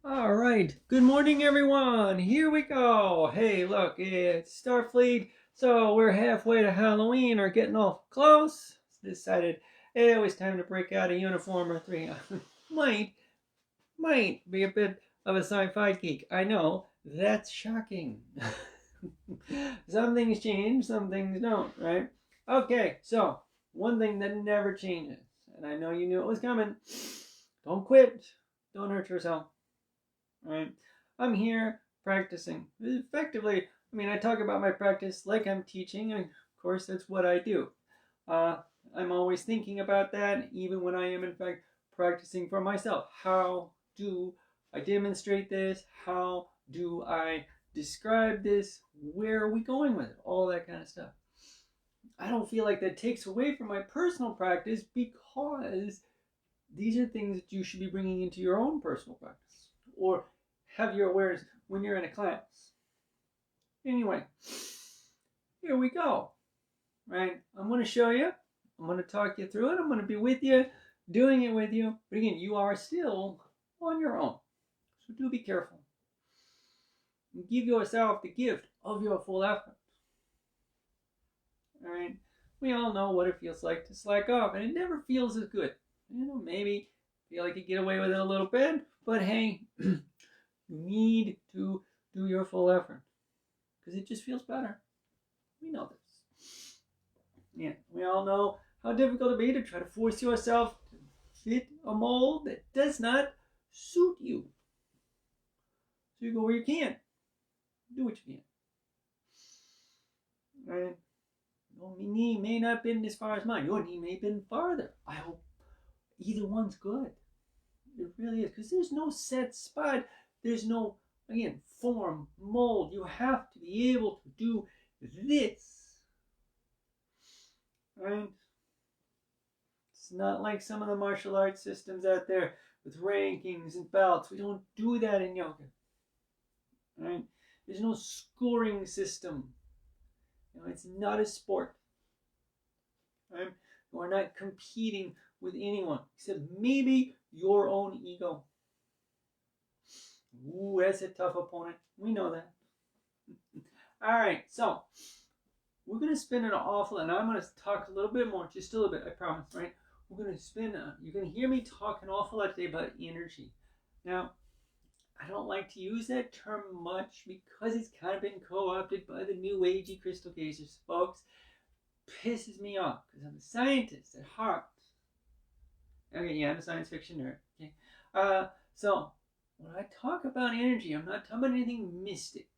All right. Good morning, everyone. Here we go. Hey, look, it's Starfleet. So we're halfway to Halloween or getting all close. Decided it was time to break out a uniform or three. might be a bit of a sci-fi geek. I know that's shocking. Some things change, some things don't, right? Okay, so one thing that never changes, and I know you knew it was coming. Don't quit. Don't hurt yourself. Right? I'm here practicing. Effectively, I mean, I talk about my practice like I'm teaching, and of course, that's what I do. Uh, I'm always thinking about that, even when I am, in fact, practicing for myself. How do I demonstrate this? How do I describe this? Where are we going with it? All that kind of stuff. I don't feel like that takes away from my personal practice because these are things that you should be bringing into your own personal practice or have your awareness when you're in a class. Anyway, here we go. Right? I'm going to show you. I'm going to talk you through it. I'm going to be with you, doing it with you. But again, you are still on your own. So do be careful. And give yourself the gift of your full effort. All right? We all know what it feels like to slack off, and it never feels as good. Maybe feel like you get away with it a little bit, but hey, you need to do your full effort because it just feels better. We know this. Yeah, we all know how difficult it be to try to force yourself to fit a mold that does not suit you. So you go where you can. Do what you can. Right? Your knee may not bend as far as mine. Your knee may bend farther. I hope either one's good. It really is. Because there's no set spot. There's no, again, form, mold. You have to be able to do this. Right? It's not like some of the martial arts systems out there with rankings and belts. We don't do that in yoga. Right? There's no scoring system. It's not a sport. Right? You are not competing with anyone except maybe your own ego. Ooh, that's a tough opponent. We know that. All right, so we're going to spend an awful, and I'm going to talk a little bit more, just a little bit, I promise, right? We're going to spend, you're going to hear me talk an awful lot today about energy. Now, I don't like to use that term much because it's kind of been co-opted by the new agey crystal gazers, folks. Pisses me off because I'm a scientist at heart. Okay, yeah, I'm a science fiction nerd. Okay, so when I talk about energy, I'm not talking about anything mystic,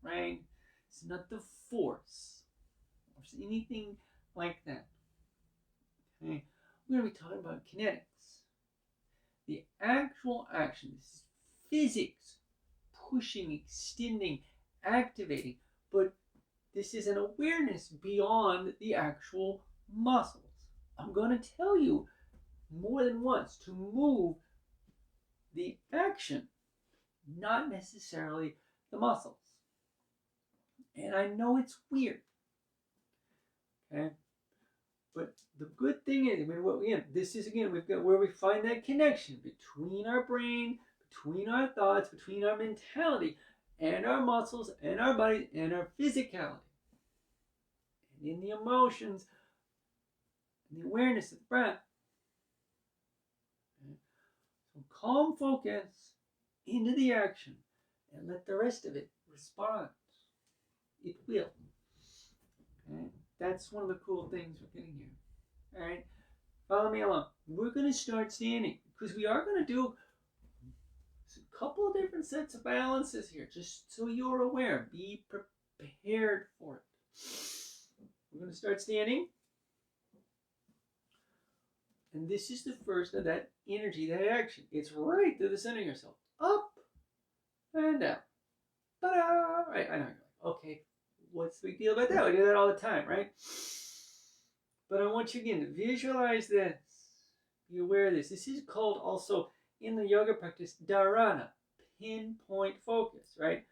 right? It's not the force or anything like that. Okay, we're going to be talking about kinetics, the actual action. This is physics, pushing, extending, activating, but this is an awareness beyond the actual muscles. I'm going to tell you more than once to move the action, not necessarily the muscles. And I know it's weird. Okay? But the good thing is, this is again, we've got where we find that connection between our brain, between our thoughts, between our mentality, and our muscles, and our body, and our physicality. and in the emotions and the awareness of the breath. Okay? So calm focus into the action and let the rest of it respond. It will. Okay? That's one of the cool things we're getting here. All right, follow me along. We're going to start standing because we are going to do a couple of different sets of balances here, just so you're aware. Be prepared for it. We're going to start standing. And this is the first of that energy, that action. It's right through the center of yourself. Up and down. Ta-da! Right, I know. Okay, what's the big deal about that? We do that all the time, right? But I want you again to visualize this. Be aware of this. This is called also in the yoga practice dharana, pinpoint focus, right?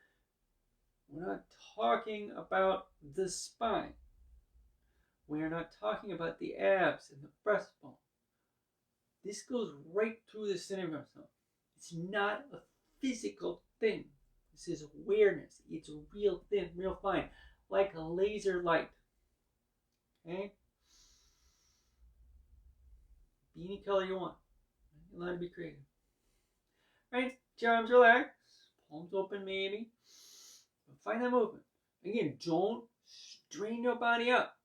We're not talking about the spine. We're not talking about the abs and the breastbone. This goes right through the center of yourself. It's not a physical thing. This is awareness. It's real thin, real fine, like a laser light. Okay? Be any color you want. You're allowed to be creative. Right? Arms relax. Palms open maybe. But find that movement. Again, don't strain your body up.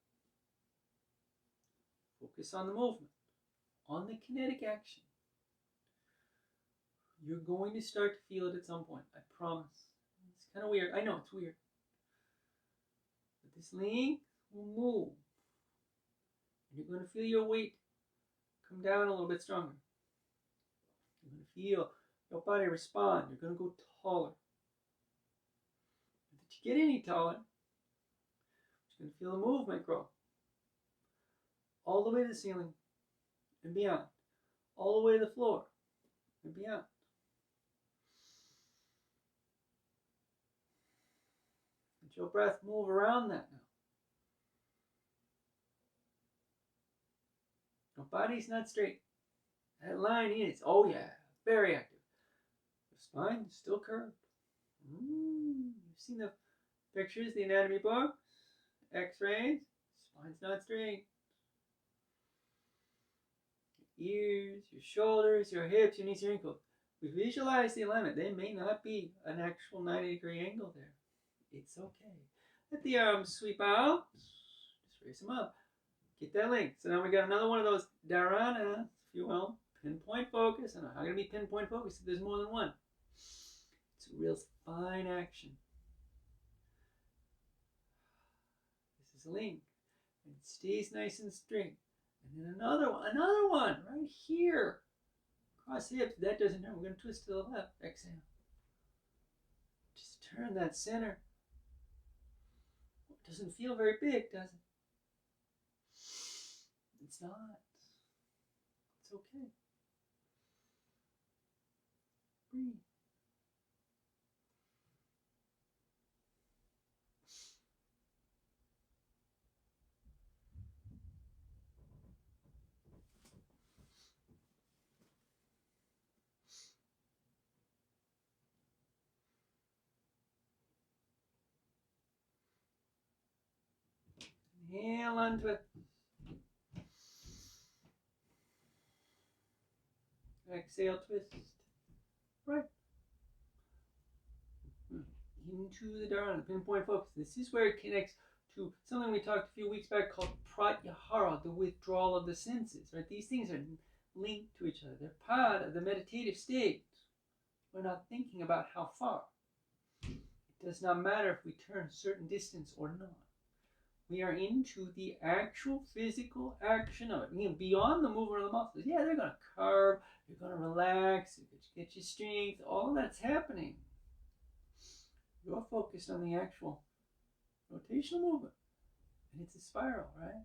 Focus on the movement. On the kinetic action. You're going to start to feel it at some point. I promise. It's kind of weird. I know it's weird. But this leg will move. And you're going to feel your weight come down a little bit stronger. You're going to feel your body respond. You're going to go taller. If you get any taller, you're going to feel the movement grow. All the way to the ceiling and beyond. All the way to the floor and beyond. Let your breath move around that now. Your body's not straight. That line is, oh yeah, very active. The spine is still curved. You've seen the pictures, the anatomy books, x-rays. Spine's not straight. Your ears, your shoulders, your hips, your knees, your ankles. We visualize the alignment. There may not be an actual 90-degree angle there. It's okay. Let the arms sweep out. Just raise them up. Get that length. So now we got another one of those dharanas, if you will. Pinpoint focus. I know how can it be pinpoint focus if there's more than one? It's a real fine action. This is a link. And it stays nice and straight. And then another one right here. Cross hips. That doesn't hurt. We're going to twist to the left. Exhale. Just turn that center. It doesn't feel very big, does it? It's not. It's okay. Breathe. Inhale onto it. Exhale, twist. Right. Into the dharana, pinpoint focus. This is where it connects to something we talked a few weeks back called pratyahara, the withdrawal of the senses. Right? These things are linked to each other. They're part of the meditative state. We're not thinking about how far. It does not matter if we turn a certain distance or not. We are into the actual physical action of it. Again, beyond the movement of the muscles. Yeah, they're going to curve. You're going to relax. You get your strength. All of that's happening. You're focused on the actual rotational movement. And it's a spiral, right?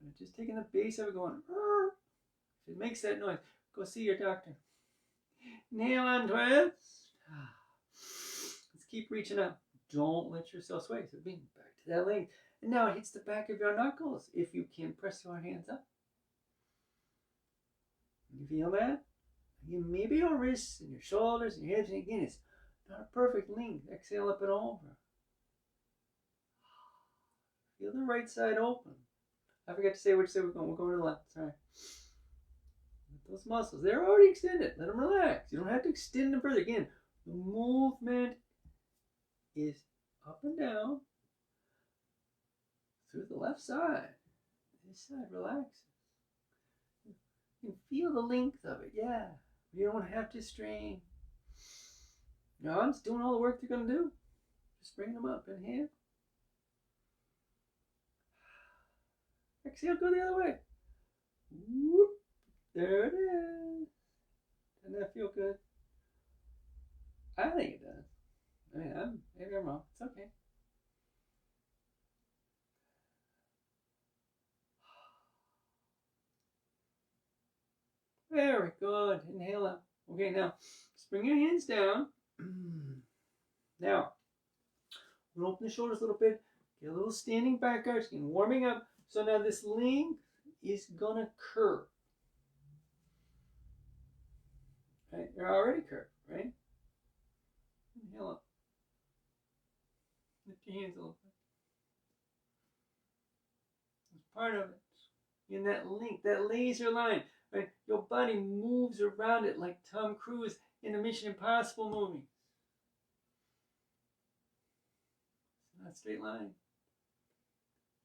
And just taking the base of it going, if it makes that noise, go see your doctor. Inhale and twist. Let's keep reaching up. Don't let yourself sway. So being back to that length. And now it hits the back of your knuckles. If you can, press your hands up. You feel that? Again, maybe your wrists and your shoulders and your hips. And again, it's not a perfect length. Exhale up and over. Feel the right side open. I forgot to say which side we're going. We're going to the left. Sorry. Those muscles, they're already extended. Let them relax. You don't have to extend them further. Again, the movement is up and down through the left side. This side relaxes. You can feel the length of it. Yeah. You don't have to strain. Your arms doing all the work they're going to do. Just bring them up. Inhale. Exhale, go the other way. Whoop. There it is. Doesn't that feel good? I think it does. I mean, maybe I'm wrong. It's okay. Very good. Inhale up. Okay, now just bring your hands down. Now, we'll open the shoulders a little bit. Get a little standing back arch. Get warming up. So now this length is going to curve. Right? You're already curved, right? Inhale up. Lift your hands a little bit. That's part of it. In that link, that laser line, right? Your body moves around it like Tom Cruise in the Mission Impossible movie. It's not a straight line.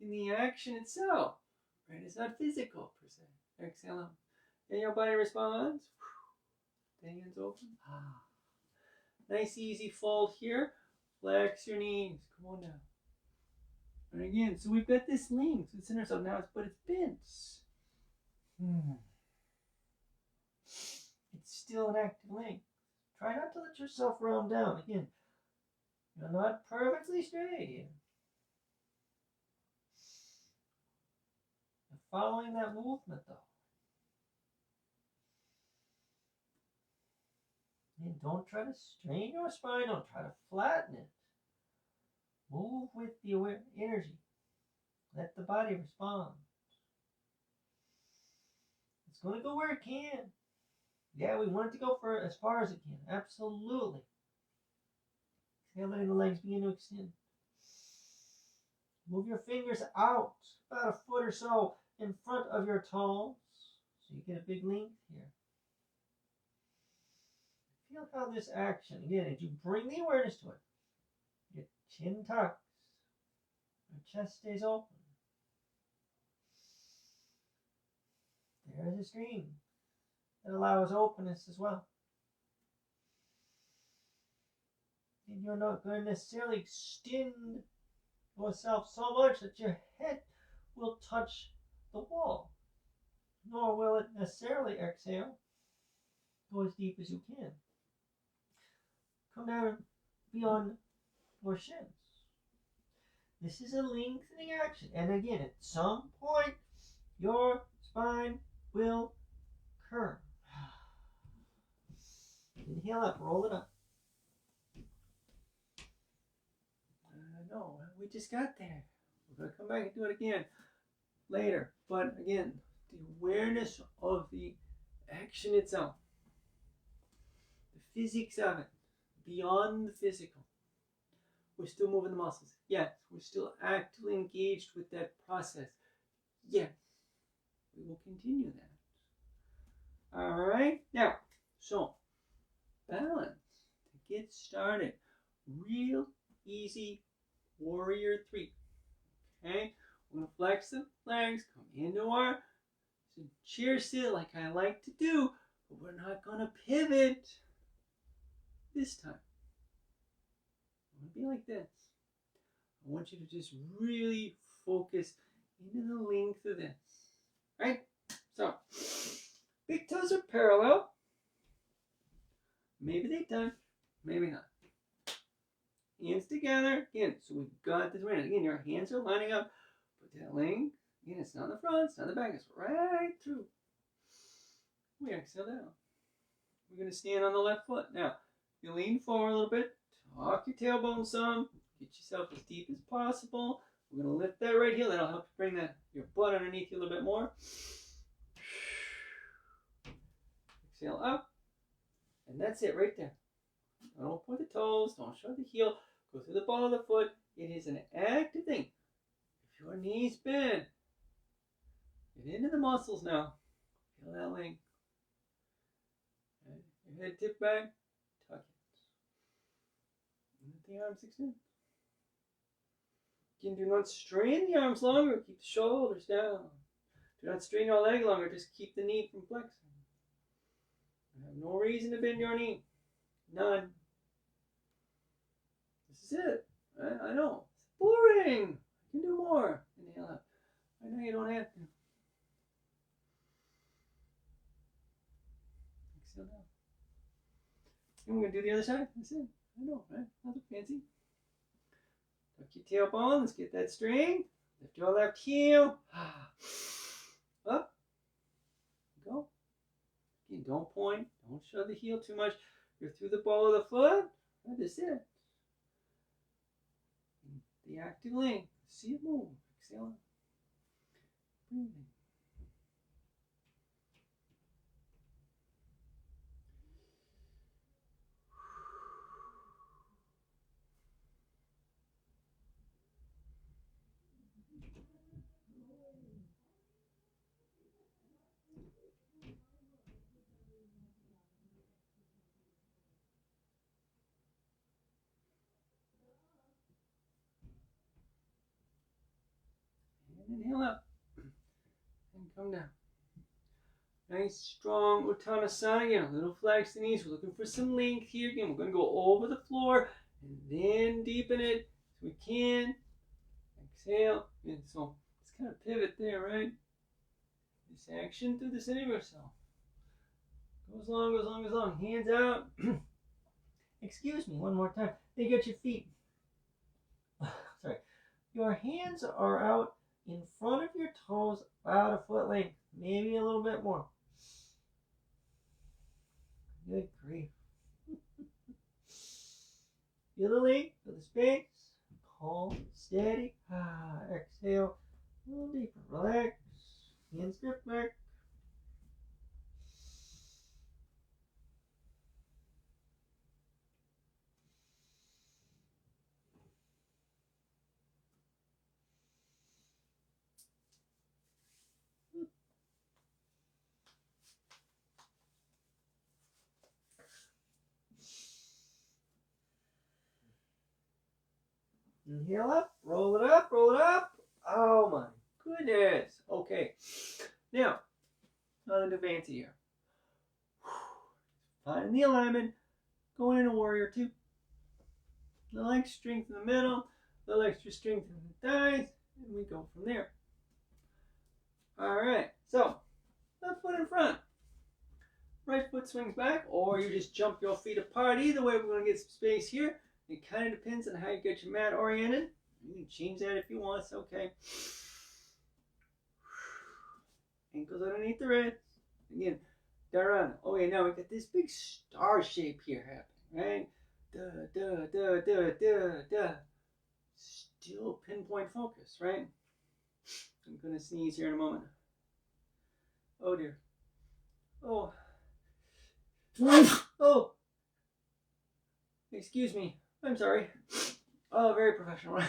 In the action itself, right? It's not physical per se. Exhale out. And your body responds. The hands open. Nice easy fold here. Flex your knees. Come on down. And again, so we've got this length. It's in ourselves now, but it's bent. It's still an active length. Try not to let yourself round down. Again, you're not perfectly straight here. You're following that movement though. And don't try to strain your spine. Don't try to flatten it. Move with the energy. Let the body respond. It's going to go where it can. Yeah, we want it to go for as far as it can. Absolutely. Exhale, letting the legs begin to extend. Move your fingers out about a foot or so in front of your toes. So you get a big length here. Feel how this action, again, as you bring the awareness to it, your chin tucks, your chest stays open. There's a screen that allows openness as well. And you're not going to necessarily extend yourself so much that your head will touch the wall, nor will it necessarily exhale, go as deep as you can. Come down beyond your shins. This is a lengthening action. And again, at some point, your spine will curve. Inhale up, roll it up. No, we just got there. We're going to come back and do it again later. But again, the awareness of the action itself, the physics of it, beyond the physical. We're still moving the muscles. Yes, we're still actively engaged with that process. Yes, we will continue that. All right. Now, so balance to get started. Real easy warrior 3. Okay, we're going to flex the legs, come into our chair sit like I like to do, but we're not going to pivot this time. I'm going to be like this. I want you to just really focus into the length of this. Right? So, big toes are parallel. Maybe they touch, maybe not. Hands together. Again, so we've got this right. Again, your hands are lining up. Put that length. Again, it's not in the front, it's not in the back. It's right through. We exhale down. We're going to stand on the left foot. Now, you lean forward a little bit. Talk your tailbone some. Get yourself as deep as possible. We're going to lift that right heel. That'll help you bring your butt underneath you a little bit more. Exhale up. And that's it right there. Don't point the toes. Don't show the heel. Go through the ball of the foot. It is an active thing. your knees bend. Get into the muscles now. Feel that length. Your head tip back. Tuck it. And let the arms extend. Again, do not strain the arms longer. Keep the shoulders down. Do not strain your leg longer. Just keep the knee from flexing. You have no reason to bend your knee. None. This is it. I know. It's boring. You can do more. Inhale out. I know you don't have to. Exhale down. And we're going to do the other side. That's it. I know, right? Nothing fancy. Tuck your tailbone. Let's get that strength. Lift your left heel. Up. Go. Again, don't point. Don't shove the heel too much. You're through the ball of the foot. That is it. The active length. See it move. Exhale. Breathing. Inhale up and come down. Nice strong Uttanasana again. A little flex the knees. We're looking for some length here. Again, we're going to go over the floor and then deepen it as we can. Exhale. And so let's kind of pivot there, right? This action through the center of yourself. Goes long, goes long, goes long. Hands out. Excuse me, one more time. They get your feet. Sorry. Your hands are out in front of your toes, about a foot length, maybe a little bit more. Good grief. Feel the length, feel the space. Calm, steady. Exhale. A little deeper. Relax. Hands drift back. Inhale up, roll it up, roll it up. Oh my goodness. Okay. Now, nothing too fancy here. Find the alignment. Going into warrior two. A little extra strength in the middle. A little extra strength in the thighs. And we go from there. Alright. So, left foot in front. Right foot swings back. Or you just jump your feet apart. Either way, we're going to get some space here. It kind of depends on how you get your mat oriented. You can change that if you want. It's okay. Ankles underneath the wrists. Again, Dharana. Okay, now we got this big star shape here happening, right? Da, da, da, da, da, da. Still pinpoint focus, right? I'm going to sneeze here in a moment. Oh, dear. Oh. Oh. Excuse me. I'm sorry. Oh, very professional.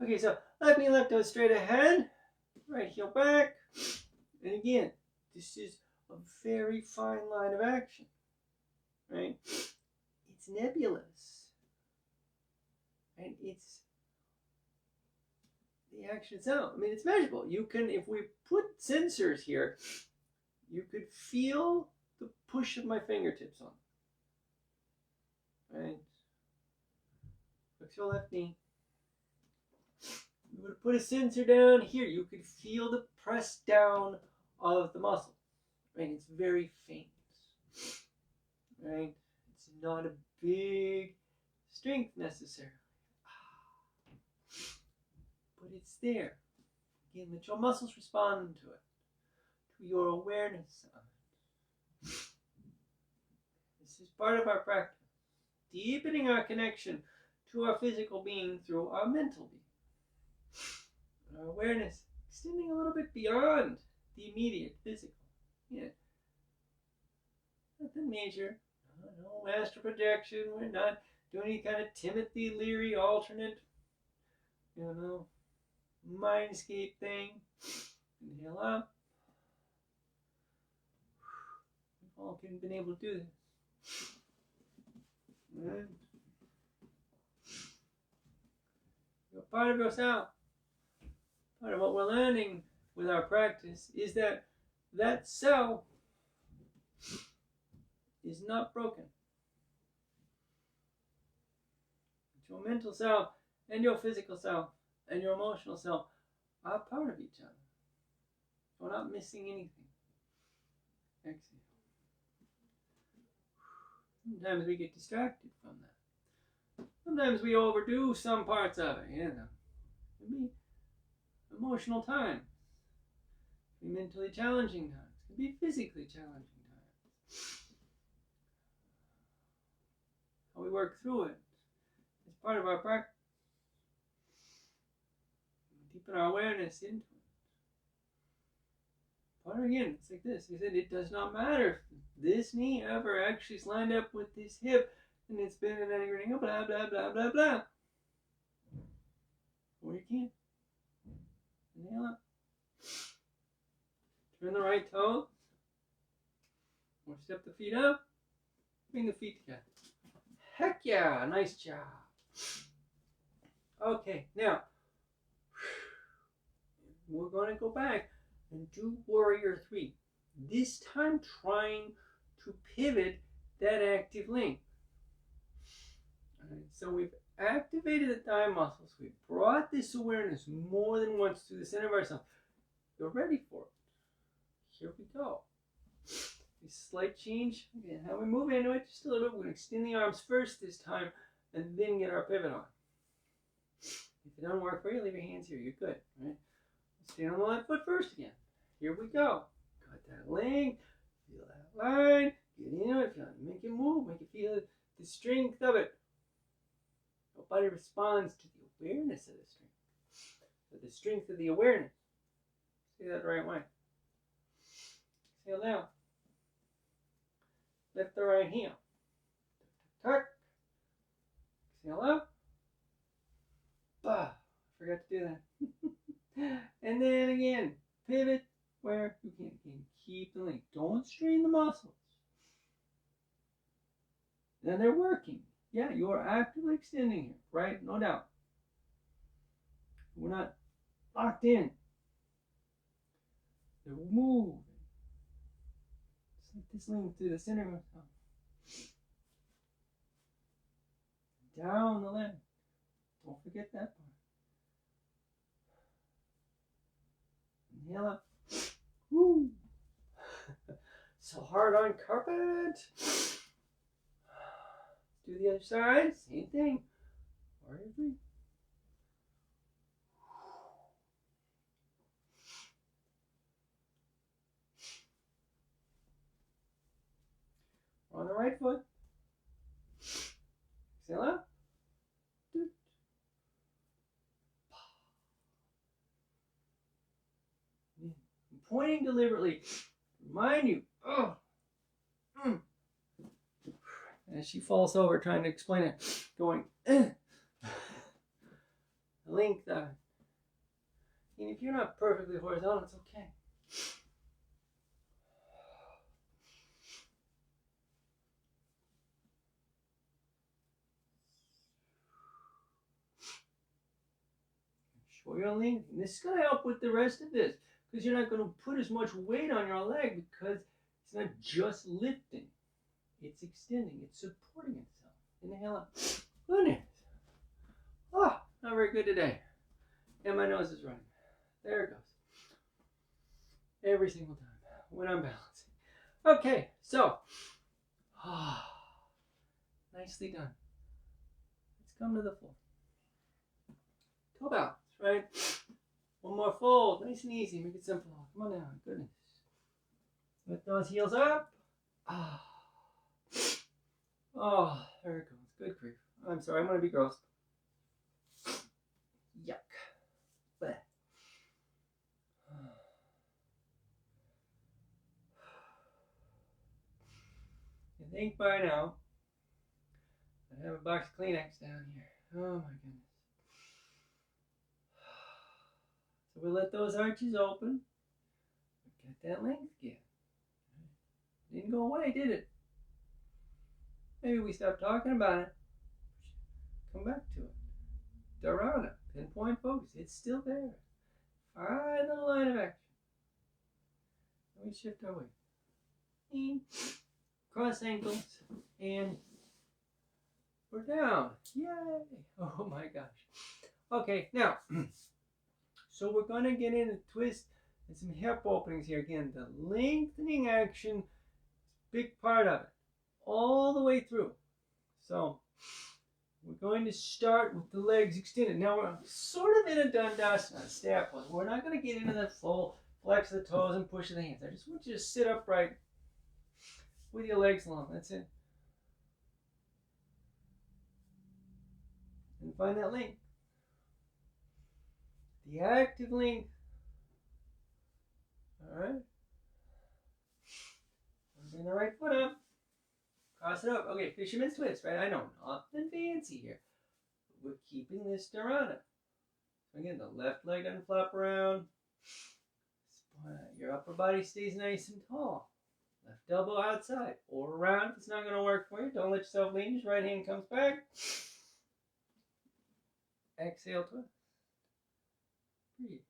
Okay, so left knee left toe straight ahead. Right heel back. And again, this is a very fine line of action. Right? It's nebulous. And it's the action itself. I mean, it's measurable. You can, if we put sensors here, you could feel the push of my fingertips on. Right? Flex your left knee. You would put a sensor down here. You could feel the press down of the muscle. Right? It's very faint. Right? It's not a big strength necessarily. But it's there. Again, let your muscles respond to it. To your awareness of it. This is part of our practice. Deepening our connection to our physical being through our mental being. Our awareness extending a little bit beyond the immediate physical. Yeah. Nothing major. No astral projection. We're not doing any kind of Timothy Leary alternate. mindscape thing. Inhale up. We've all been able to do this. Right. You're part of yourself. Part of what we're learning with our practice is that that self is not broken. Your mental self and your physical self and your emotional self are part of each other. We're not missing anything. Exhale. Sometimes we get distracted from that. Sometimes we overdo some parts of it. It can be emotional times. It can be mentally challenging times. It can be physically challenging times. How we work through it is part of our practice. We deepen our awareness into it. But again, it's like this. He said it does not matter if this knee ever actually is lined up with this hip and it's been an anything, blah, blah, blah, blah, blah. Or you can't. Inhale up. Turn the right toe. Or step the feet up. Bring the feet together. Heck yeah, nice job. Okay, now we're going to go back and do Warrior 3. This time trying to pivot that active link. Alright, so we've activated the thigh muscles. We've brought this awareness more than once to the center of ourselves. You're ready for it. Here we go. A slight change. Again, how we move into it just a little bit. We're going to extend the arms first this time and then get our pivot on. If it doesn't work for you, leave your hands here. You're good. Right? Stand on the left foot first again. Here we go. Got that length. Feel that line. Get into it. Make it move. Make it feel the strength of it. Your body responds to the awareness of the strength. So the strength of the awareness. Say that the right way. Exhale down. Lift the right heel. Tuck. Exhale up. Bah. Forgot to do that. And then again, pivot where you can. Keep the length. Don't strain the muscles. Then they're working. Yeah, you are actively extending here, right? No doubt. We're not locked in. They're moving. Slip this length to the center of myself. Down the leg. Don't forget that part. Inhale up. Woo! So hard on carpet. Do the other side. Same thing. Warrior 3. We're on the right foot. Exhale up. I'm pointing deliberately. Remind you. Oh. As she falls over trying to explain it, going, length of it. And if you're not perfectly horizontal, it's okay. Show your length. And this is going to help with the rest of this because you're not going to put as much weight on your leg because it's not just lifting. It's extending. It's supporting itself. Inhale up. Goodness. Oh, not very good today. And my nose is running. There it goes. Every single time when I'm balancing. Okay, so. Nicely done. Let's come to the floor. Toe balance, right? One more fold. Nice and easy. Make it simple. Come on down. Goodness. Lift those heels up. Oh, there it goes. Good grief. I'm sorry, I'm going to be gross. Yuck. Blech. I think by now I have a box of Kleenex down here. Oh my goodness. So we let those arches open. Get that length again. Didn't go away, did it? Maybe we stopped talking about it. Come back to it. Dharana, pinpoint focus. It's still there. Find the line of action. And we shift our weight. And cross ankles. And we're down. Yay! Oh my gosh. Okay, now, so we're going to get in a twist and some hip openings here. Again, the lengthening action is a big part of it. All the way through. So, we're going to start with the legs extended. Now, we're sort of in a Dandasana, staff pose. We're not going to get into the full flex of the toes and push of the hands. I just want you to sit upright with your legs long. That's it. And find that length. The active length. Alright. Bring the right foot up. Cross it up. Okay, fisherman's twist, right? I know, nothing fancy here. We're keeping this Dharana. So again, the left leg doesn't flop around. Your upper body stays nice and tall. Left elbow outside or around if it's not going to work for you. Don't let yourself lean. Just right hand comes back. Exhale, twist. Breathe.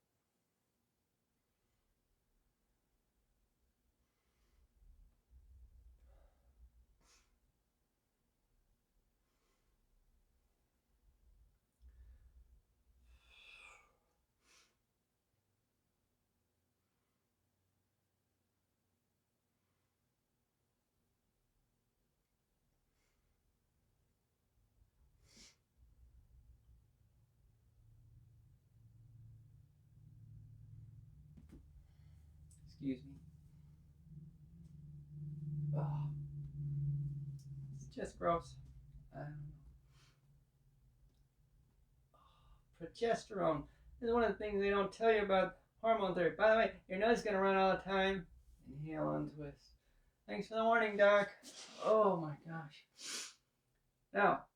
Excuse me. Oh, it's just gross. I don't know. Progesterone is one of the things they don't tell you about hormone therapy. By the way, your nose is going to run all the time. Inhale on twist. Thanks for the warning, Doc. Oh my gosh. Now,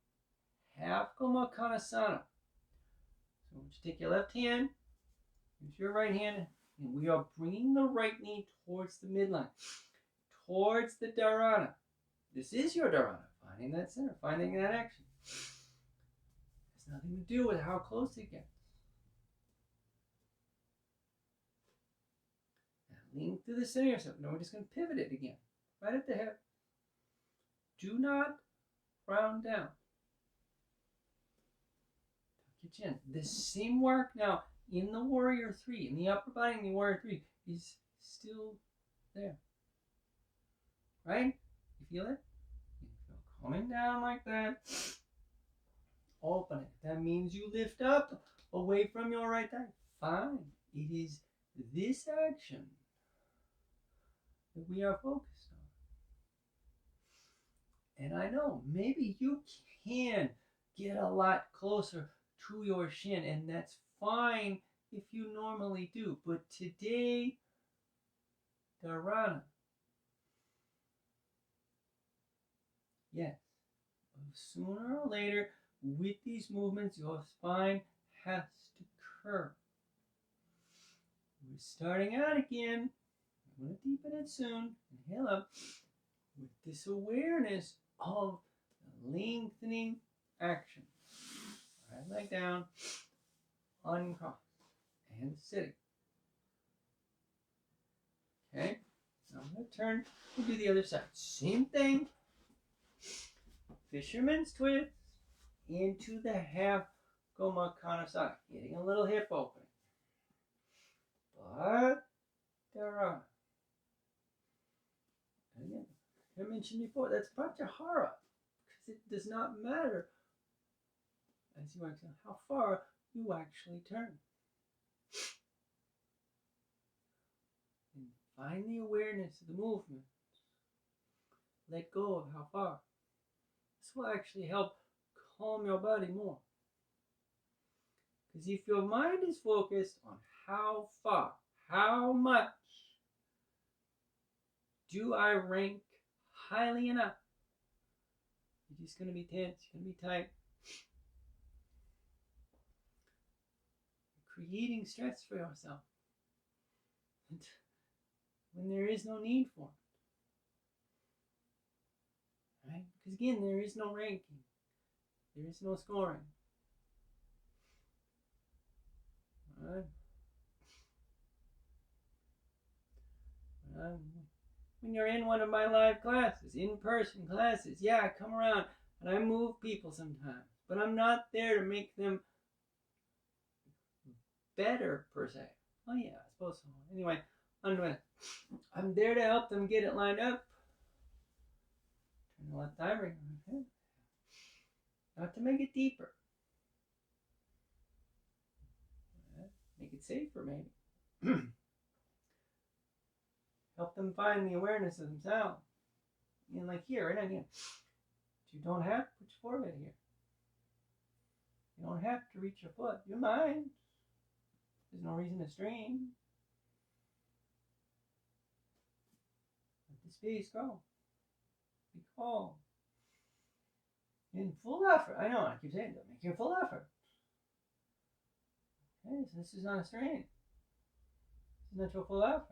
half Gomukhana. So you take your left hand, use your right hand, and we are bringing the right knee towards the midline, towards the Dharana. This is your Dharana, finding that center, finding that action. It has nothing to do with how close it gets. Now lean through the center of yourself. Now we're just going to pivot it again, right at the hip. Do not round down. Tuck your chin. The same work now in the Warrior 3, in the upper body in the Warrior 3 is still there. Right? You feel it? You feel coming down like that. Open it. That means you lift up away from your right thigh. Fine. It is this action that we are focused on. And I know maybe you can get a lot closer to your shin, and that's fine if you normally do. But today, Dharana. Yes. Sooner or later, with these movements, your spine has to curve. We're starting out again. I'm going to deepen it soon. Inhale up with this awareness of lengthening action. Right leg down, uncross, and sitting. Okay, now I'm going to turn and do the other side. Same thing. Fisherman's twist into the half Gomukhana. Getting a little hip open. But Dharana. Again, I mentioned before, that's Pratyahara. Because it does not matter, as you exhale, how far you actually turn. And find the awareness of the movement. Let go of how far. This will actually help calm your body more. Because if your mind is focused on how far, how much do I rank highly enough, you're just going to be tense, you're going to be tight. creating stress for yourself when there is no need for it. Right? Because again, there is no ranking. There is no scoring. Right? When you're in one of my live classes, in-person classes, yeah, I come around and I move people sometimes, but I'm not there to make them better, per se. Oh yeah, I suppose so. Anyway, I'm there to help them get it lined up. Turn the left eye ring on. Okay. Not to make it deeper. Make it safer, maybe. Help them find the awareness of themselves. And like here, right on here. You don't have to put your forehead here. You don't have to reach your foot. Your mind. There's no reason to strain. Let the space go. Be calm. In full effort. I know, I keep saying that. Make your full effort. Okay, so this is not a strain. This is not your full effort.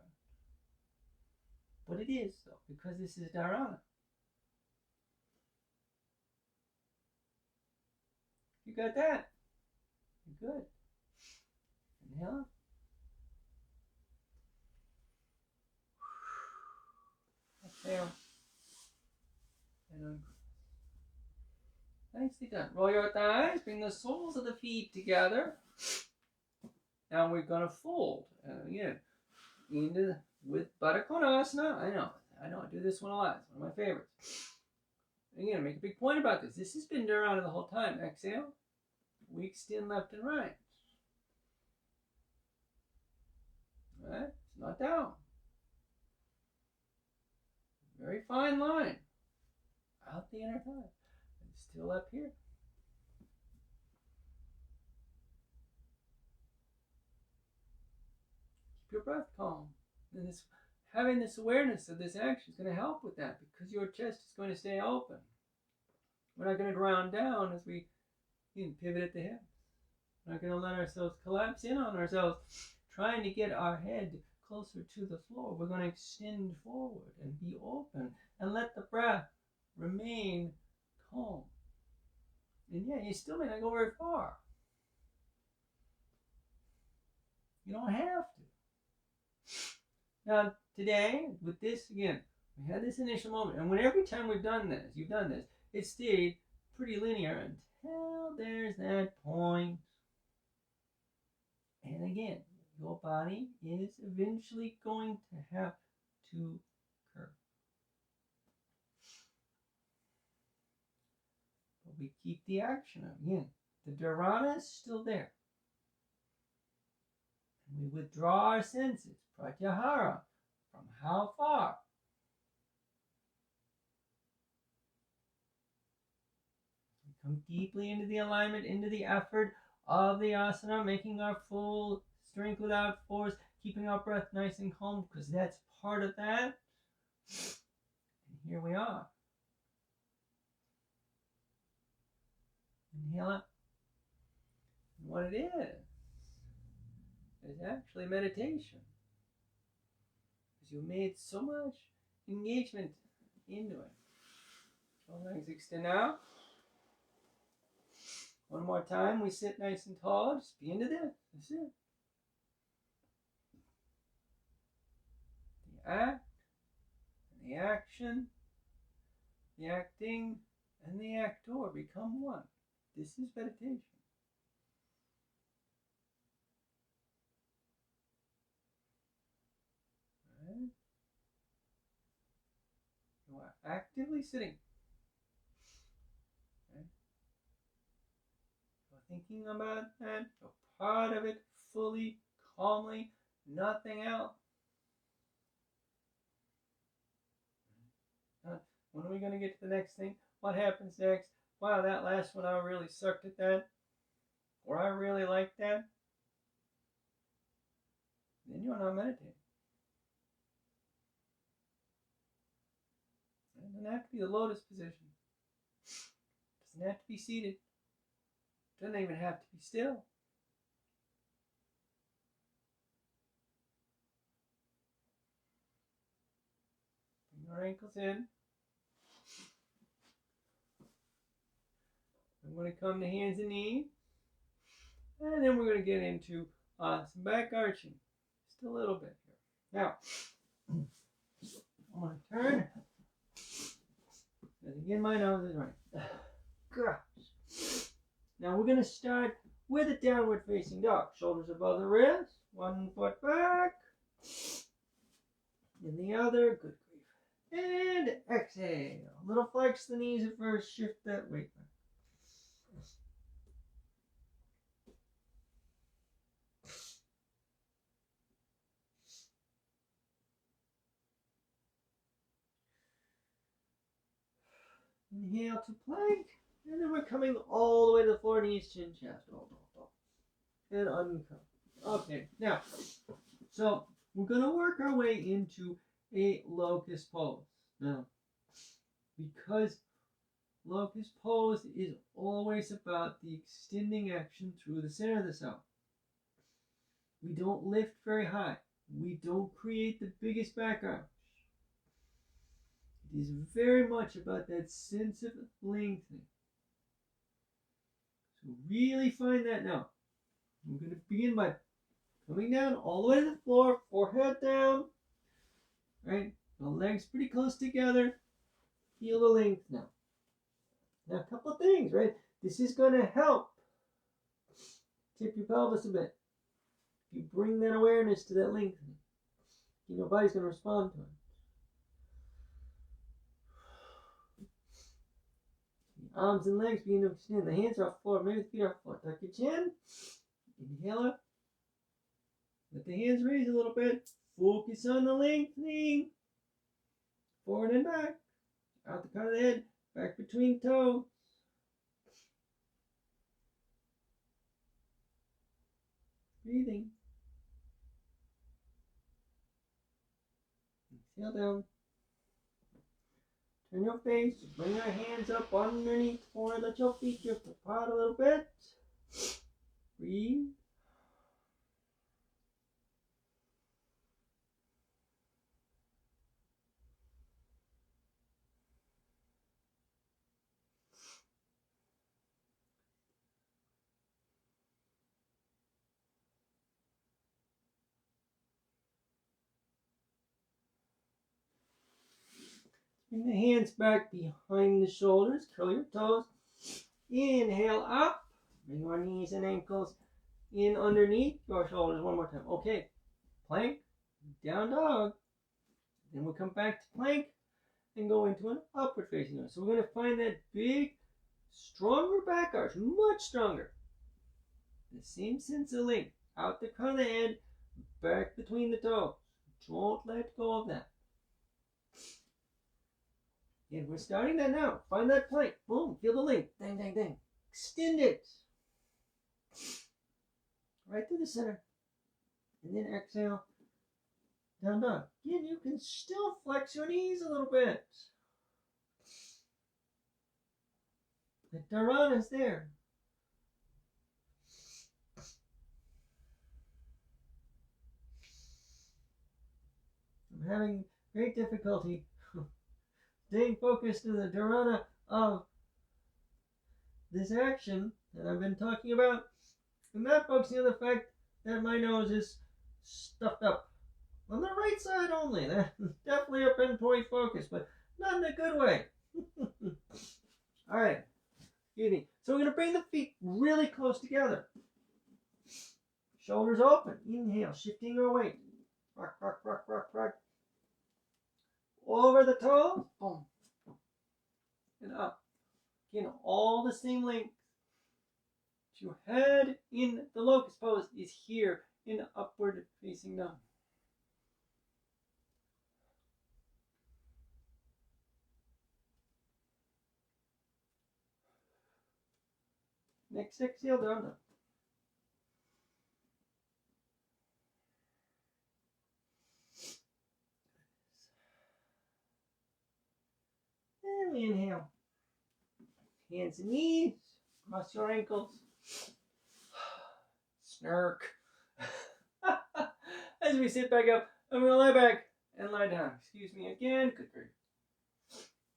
But it is, though, because this is dharana. You got that? You're good. Inhale. Exhale. And uncross. Nicely done. Roll your thighs. Bring the soles of the feet together. Now we're going to fold. Again, with Baddha Konasana. I know. I do this one a lot. It's one of my favorites. Again, make a big point about this. This has been dharana the whole time. Exhale. We extend left and right. Right? It's not down. Very fine line. Out the inner thigh. It's still up here. Keep your breath calm. And having this awareness of this action is going to help with that because your chest is going to stay open. We're not going to ground down as we pivot at the hips. We're not going to let ourselves collapse in on ourselves, trying to get our head closer to the floor. We're going to extend forward and be open and let the breath remain calm. And yeah, you still may not go very far. You don't have to. Now, today, with this, again, we had this initial moment, and every time you've done this, it stayed pretty linear until there's that point. And again, your body is eventually going to have to curve. But we keep the action up. Again, the dharana is still there. And we withdraw our senses, pratyahara, from how far? We come deeply into the alignment, into the effort of the asana, making our full strength without force, keeping our breath nice and calm, because that's part of that. And here we are. Inhale up. And what it is actually meditation. Because you made so much engagement into it. So legs extend out. One more time, we sit nice and tall. Just be into this. That's it. The act, and the action, the acting, and the actor become one. This is meditation. Right? You are actively sitting. Okay? You're thinking about that. You're part of it fully, calmly, nothing else. When are we going to get to the next thing? What happens next? Wow, that last one I really sucked at that. Or I really liked that. Then you're not meditating. It doesn't have to be the lotus position. It doesn't have to be seated. It doesn't even have to be still. our ankles in. I'm going to come to hands and knees. And then we're going to get into some back arching. Just a little bit here. Now, I'm going to turn. And again, my nose is right. Gosh. Now we're going to start with a downward facing dog. Shoulders above the wrist. One foot back. And the other. Good grief. And exhale. A little flex the knees at first. Shift that weight back. Inhale to plank, and then we're coming all the way to the floor, knees, chin, chest, and uncover. Okay, now, so we're going to work our way into a locust pose. Now, because locust pose is always about the extending action through the center of the cell. We don't lift very high. We don't create the biggest back arch. It is very much about that sense of lengthening. So really find that now. We're going to begin by coming down all the way to the floor, forehead down. Right? The legs pretty close together. Feel the length now. Now a couple of things, right? This is going to help tip your pelvis a bit. If you bring that awareness to that lengthening, your body's going to respond to it. Arms and legs begin to extend. The hands are off the floor. Maybe the feet are off the floor. Tuck your chin. Inhale up. Let the hands raise a little bit. Focus on the lengthening. Forward and back. Out the crown of the head. Back between toes. Breathing. Exhale down. Turn your face, bring your hands up underneath the forehead, let your feet drift apart a little bit. Breathe. Bring the hands back behind the shoulders. Curl your toes. Inhale up. Bring your knees and ankles in underneath your shoulders one more time. Okay. Plank. Down dog. Then we'll come back to plank and go into an upward facing dog. So we're going to find that big, stronger back arch. Much stronger. The same sense of length. Out the crown of the head. Back between the toes. Don't let go of that. And we're starting that now. Find that plank. Boom. Feel the length. Dang, dang, dang. Extend it. Right through the center. And then exhale. Down dog. Again, you can still flex your knees a little bit. The dharana's there. I'm having great difficulty staying focused in the dharana of this action that I've been talking about. I'm not focusing on the fact that my nose is stuffed up. On the right side only. That's definitely a pinpoint focus, but not in a good way. Alright. Excuse me. So we're going to bring the feet really close together. Shoulders open. Inhale. Shifting our weight. Rock, rock, rock, rock, rock. Over the toes. Boom. And up. Again, all the same length. Your head in the locust pose is here in upward facing dog. Next exhale, down dog. And we inhale. Hands and knees. Cross your ankles. Snark. As we sit back up, I'm going to lie back and lie down. Excuse me again. Good grief.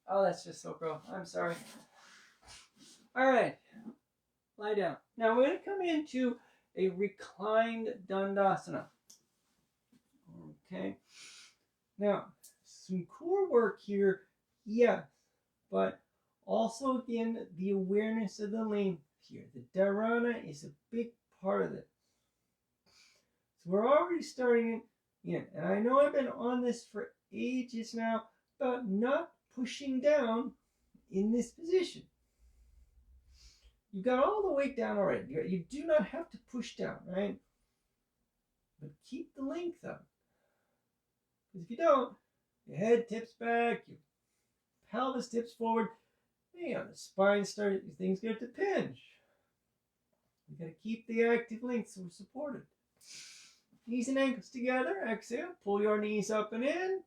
Oh, that's just so gross. I'm sorry. All right. Lie down. Now we're going to come into a reclined Dandasana. Okay. Now, some core work here, yes, but also again the awareness of the length here. The dharana is a big part of it. So we're already starting in, and I know I've been on this for ages now about not pushing down in this position. You got all the weight down already. You do not have to push down, right? But keep the length up. Because if you don't, your head tips back, your pelvis tips forward, the spine starts, things get to pinch. You got to keep the active length so we're supported. Knees and ankles together. Exhale. Pull your knees up and in.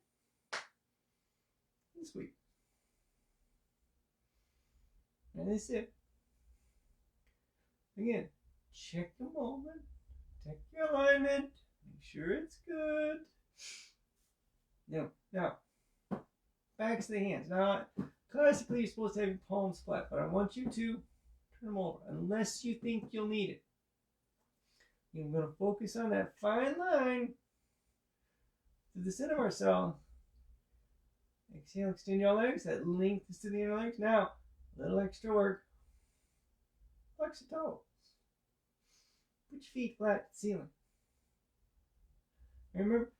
And squeeze. And that's it. Again, check the movement. Check your alignment. Make sure it's good. Now, backs of the hands. Now, classically, you're supposed to have your palms flat, but I want you to turn them over, unless you think you'll need it. You're going to focus on that fine line to the center of ourselves. Exhale, extend your legs. That length is to the inner legs. Now, a little extra work. Flex the toes. Put your feet flat to the ceiling. Remember,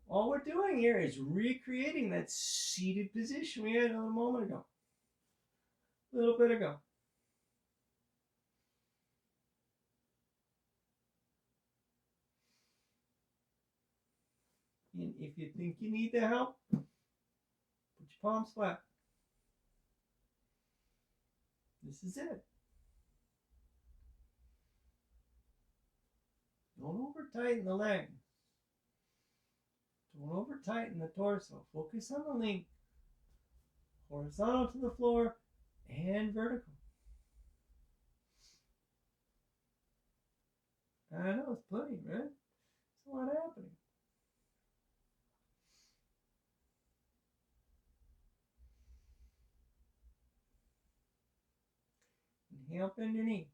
all we're doing here is recreating that seated position we had a moment ago. A little bit ago. And if you think you need the help, put your palms flat. This is it. Don't over tighten the legs. Don't over tighten the torso. Focus on the length. Horizontal to the floor and vertical. I know it's plenty, right? It's a lot happening. Inhale, bend your knees.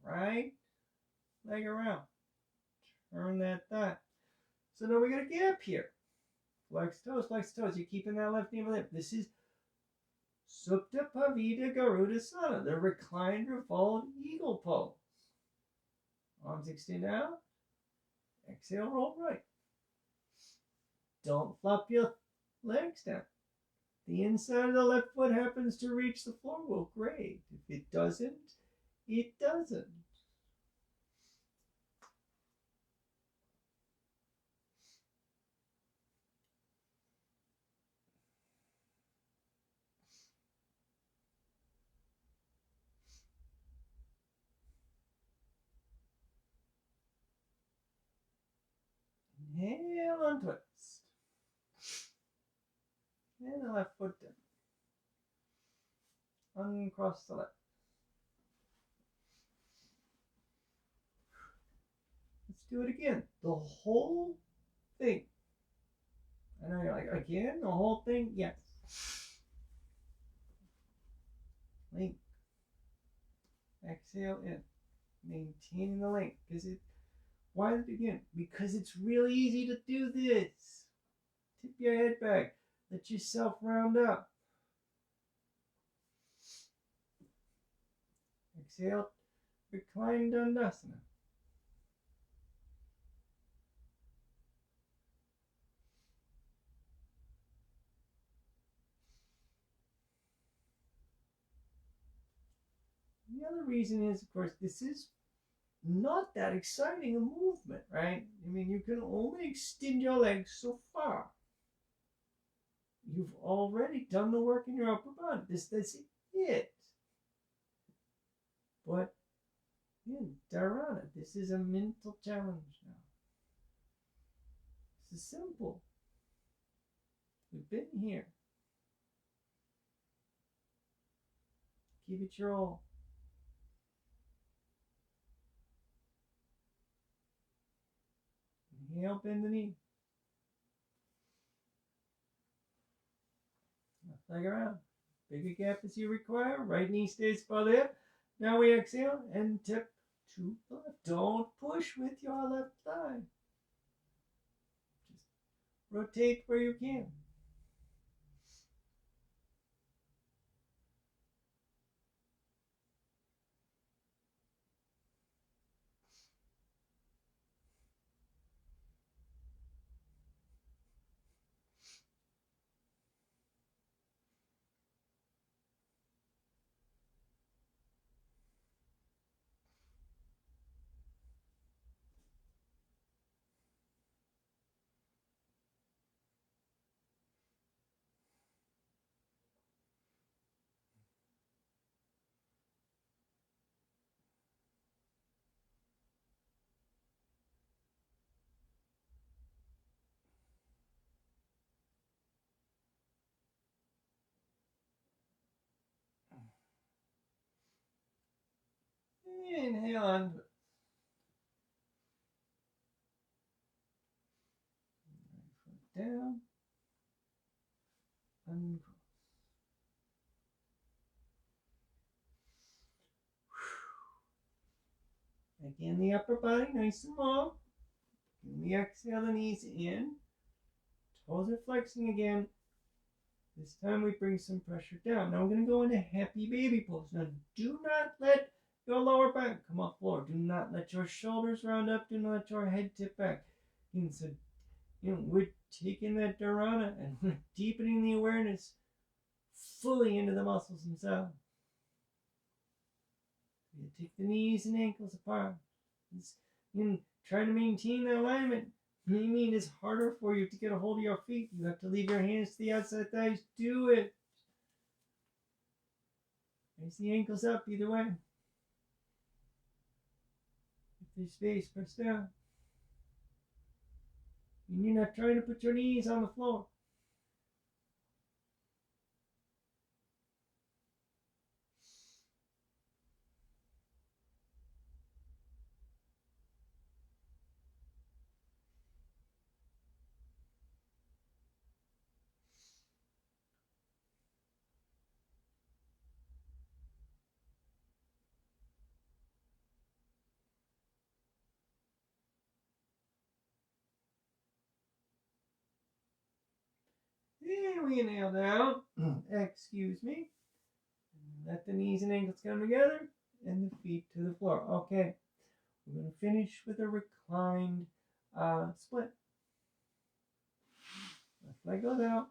Right leg around. Turn that thigh. So now we got a gap here. Flex toes, flex toes. You're keeping that left knee lip. This is Supta Pavita Garudasana, the reclined revolved eagle pose. Arms extend out. Exhale, roll right. Don't flop your legs down. The inside of the left foot happens to reach the floor, well, great. If it doesn't, it doesn't. Inhale, untwist. And the left foot down. Uncross the left. Let's do it again. The whole thing. I know you're like, again? The whole thing? Yes. Length. Exhale in. Maintaining the length. Why did it begin? Because it's really easy to do this. Tip your head back. Let yourself round up. Exhale. Recline Dandasana. The other reason is, of course, this is not that exciting a movement, right? I mean, you can only extend your legs so far. You've already done the work in your upper body. That's it. But in Dharana, this is a mental challenge now. This is simple. We've been here. Give it your all. Inhale, bend the knee. leg around. Bigger gap as you require. Right knee stays above the hip. Now we exhale and tip to the left. Don't push with your left thigh. Just rotate where you can. Inhale onto it. Right foot down. Uncross. Again, the upper body nice and long. And we exhale the knees in. Toes are flexing again. This time we bring some pressure down. Now we're going to go into happy baby pose. Now do not let your lower back come off floor. Do not let your shoulders round up. Do not let your head tip back. And so, we're taking that dharana and we're deepening the awareness fully into the muscles themselves. You take the knees and ankles apart. Trying to maintain that alignment. Maybe it's harder for you to get a hold of your feet. You have to leave your hands to the outside thighs. Do it. Raise the ankles up either way. If there's space, press down. And you're not trying to put your knees on the floor. And we inhale down. Excuse me. Let the knees and ankles come together and the feet to the floor. Okay. We're going to finish with a reclined split. Left leg goes out.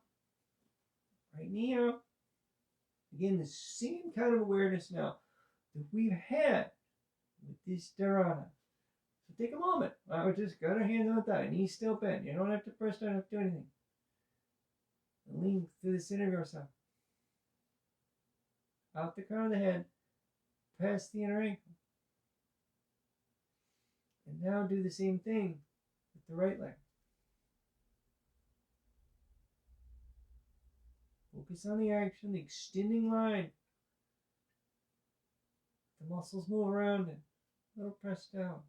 Right knee out. Again, the same kind of awareness now that we've had with this dharana. So take a moment. I would just got our hands on the thigh. Knees still bent. You don't have to press down, have to do anything. And lean through the center of yourself. Out the crown of the head. Past the inner ankle. And now do the same thing with the right leg. Focus on the action, the extending line. The muscles move around it. A little press down.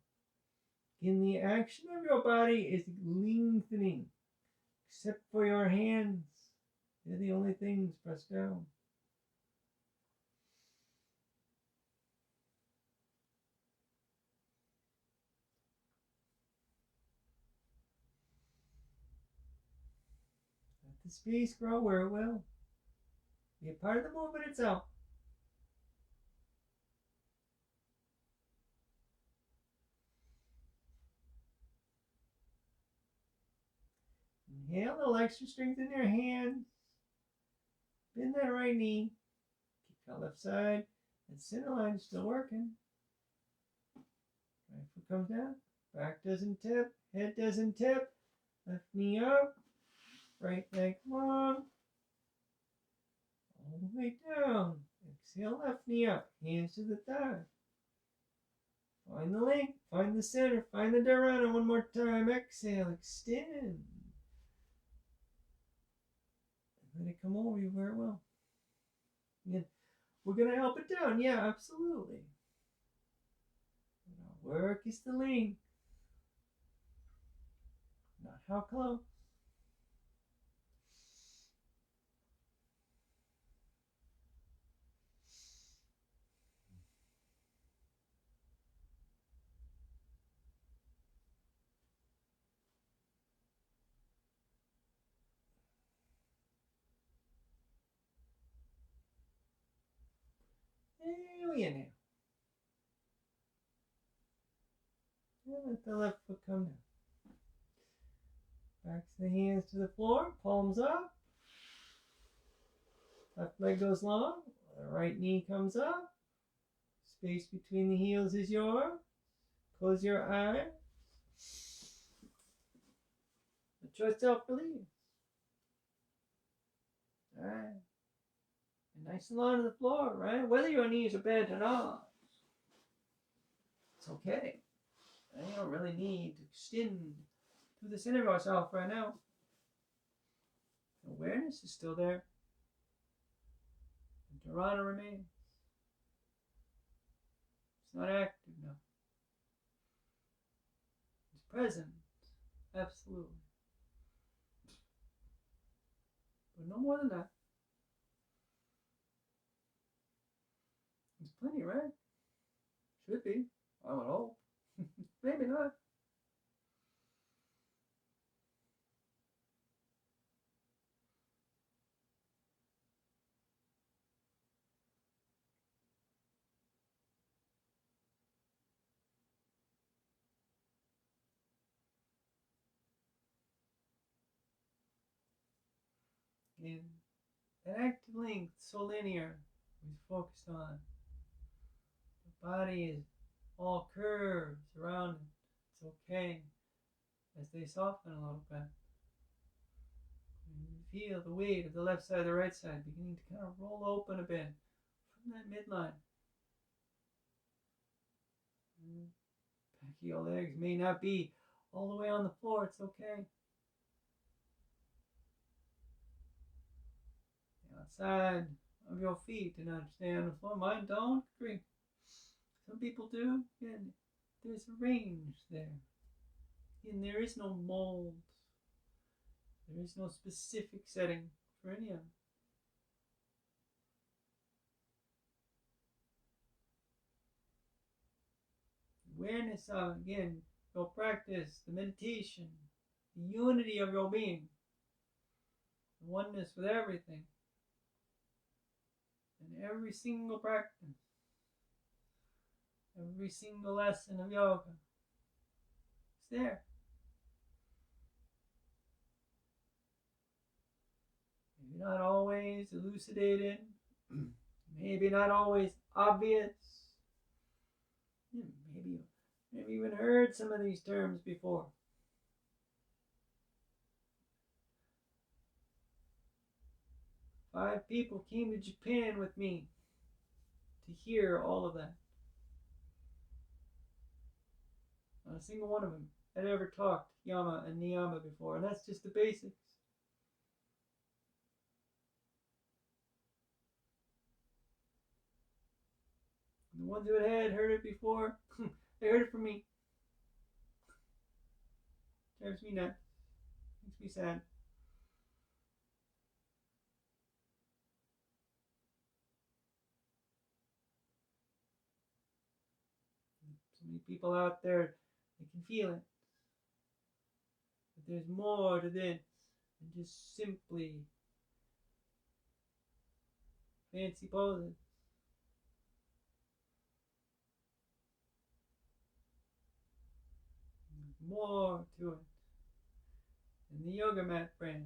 Again, the action of your body is lengthening. Except for your hands. They're the only things pressed down. Let the space grow where it will. Be a part of the movement itself. Inhale, a little extra strength in your hands. Bend that right knee. Keep that left side. That center line is still working. Right foot comes down. Back doesn't tip. Head doesn't tip. Left knee up. Right leg long. All the way down. Exhale, left knee up. Hands to the thigh. Find the length. Find the center. Find the dharana one more time. Exhale, extend. Let it come over you where it will. Again, we're going to help it down. Yeah, absolutely. But our work is the length. Not how close. we inhale. And let the left foot come down. Backs the hands to the floor, palms up. Left leg goes long, the right knee comes up. Space between the heels is yours. Close your eyes. Let yourself release. Alright. And nice and long to the floor, right? Whether your knees are bent or not, it's okay. You don't really need to extend to the center of yourself right now. Awareness is still there. And Dharana remains. It's not active now. It's present. Absolutely. But no more than that. There's plenty, right? Should be. I would hope. Maybe not. And that active length, so linear, is focused on. The body is all curves around it. It's okay as they soften a little bit. And you feel the weight of the left side, the right side beginning to kind of roll open a bit from that midline. Back of your legs may not be all the way on the floor. It's okay. The outside of your feet do not stay on the floor. Mine don't agree. Some people do. And there's a range there. And there is no mold. There is no specific setting for any of them. Awareness of, again, your practice, the meditation, the unity of your being, the oneness with everything, and every single practice, every single lesson of yoga, it's there. Maybe not always elucidated, maybe not always obvious. Maybe you've even heard some of these terms before. Five people came to Japan with me to hear all of that. Not a single one of them had ever talked yama and niyama before, and that's just the basics. And the ones who had heard it before, they heard it from me. Drives me nuts. Makes me sad. So many people out there, they can feel it. But there's more to this than just simply fancy poses. There's more to it than the yoga mat brand,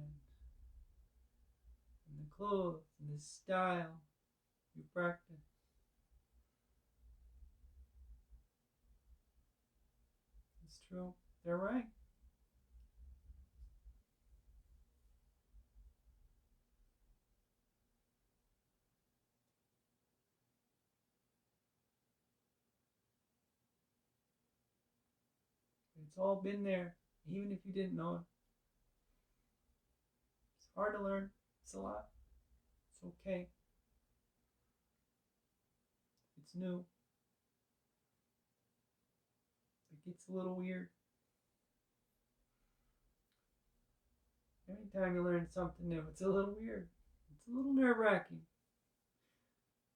and the clothes, and the style you practice. It's true. They're right. It's all been there, even if you didn't know it. It's hard to learn. It's a lot. It's okay. It's new. It gets a little weird. Anytime you learn something new, it's a little weird. It's a little nerve-wracking.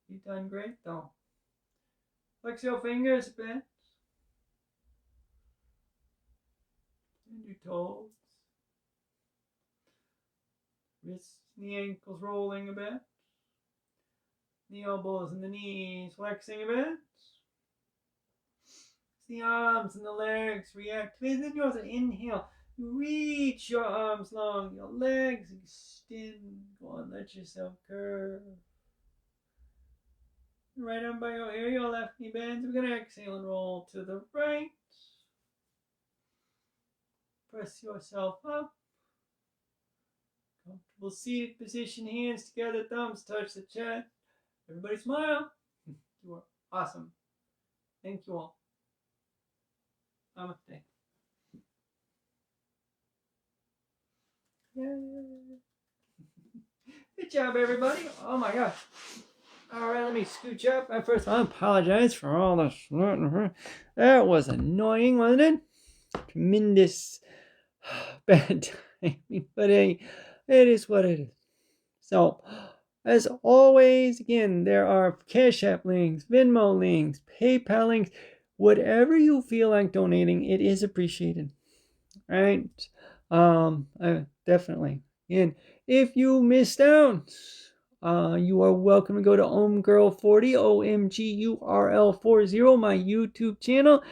You've done great, though. Flex your fingers a bit. And your toes. Wrists and the ankles rolling a bit. The elbows and the knees flexing a bit. The arms and the legs reactivate. Then you also inhale. You reach your arms long, your legs extend. Go on, let yourself curve. Right arm by your ear, your left knee bends. We're going to exhale and roll to the right. Press yourself up. Comfortable seated position, hands together, thumbs touch the chest. Everybody smile. You are awesome. Thank you all. Namaste. Yay. Good job, everybody. Oh my gosh. All right, let me scooch up. First, I apologize for all the snort. That was annoying, wasn't it? Tremendous bad timing, but hey, it is what it is. So, as always, again, there are CashApp links, Venmo links, PayPal links. Whatever you feel like donating, it is appreciated. Right? Definitely. And if you missed out, you are welcome to go to OMGirl40, OMGURL40, my YouTube channel.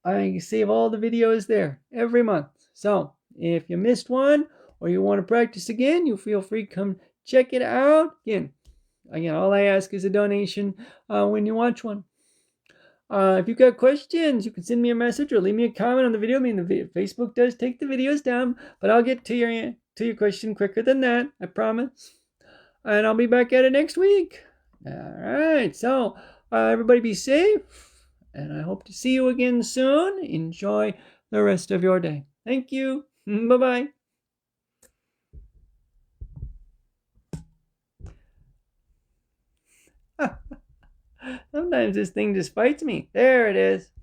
I save all the videos there every month. So if you missed one or you want to practice again, you feel free to come check it out. Again, all I ask is a donation when you watch one. If you've got questions, you can send me a message or leave me a comment on the video. I mean, Facebook does take the videos down, but I'll get to your question quicker than that. I promise. And I'll be back at it next week. All right. So everybody be safe. And I hope to see you again soon. Enjoy the rest of your day. Thank you. Bye-bye. Sometimes this thing just fights me. There it is.